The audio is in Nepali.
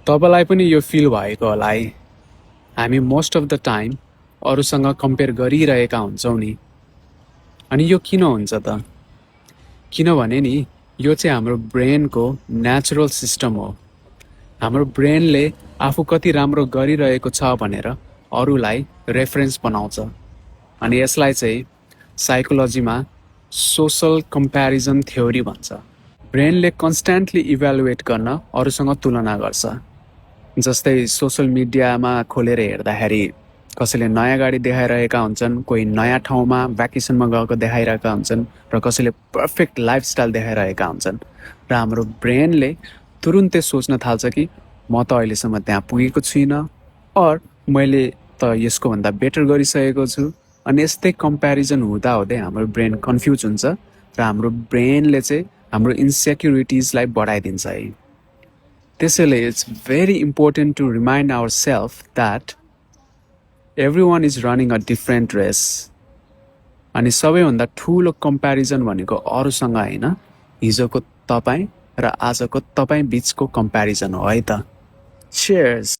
तपाईलाई पनि यो फिल भएको होला है। हामी मोस्ट अफ द टाइम अरूसँग कम्पेयर गरिरहेका हुन्छौँ नि। अनि यो किन हुन्छ त? किनभने नि यो चाहिँ हाम्रो ब्रेनको नेचुरल सिस्टम हो। हाम्रो ब्रेनले आफू कति राम्रो गरिरहेको छ भनेर अरूलाई रेफरेन्स बनाउँछ। अनि यसलाई चाहिँ साइकोलोजीमा सोसल कम्प्यारिजन थ्योरी भन्छ। ब्रेनले कन्स्ट्यान्टली इभ्यालुएट गर्न अरूसँग तुलना गर्छ। जस्तै सोसल मिडियामा खोलेर हेर्दाखेरि कसैले नयाँ गाडी देखाइरहेका हुन्छन्, कोही नयाँ ठाउँमा भ्याकेसनमा गएको देखाइरहेका हुन्छन् र कसैले पर्फेक्ट लाइफस्टाइल देखाइरहेका हुन्छन्। र हाम्रो ब्रेनले तुरुन्तै सोच्न थाल्छ कि म त अहिलेसम्म त्यहाँ पुगेको छुइनँ, और मैले त यसको भन्दा बेटर गरिसकेको छु। अनि यस्तै कम्प्यारिजन हुँदाहुँदै हाम्रो ब्रेन कन्फ्युज हुन्छ र हाम्रो ब्रेनले चाहिँ हाम्रो इन्सेक्युरिटिजलाई बढाइदिन्छ है। त्यसैले it's very important to remind our self that everyone is running a different race. अनि सबैभन्दा ठुलो कम्प्यारिजन भनेको अरूसँग होइन, हिजोको तपाईँ र आजको तपाईँ बिचको कम्प्यारिजन हो है त। Cheers!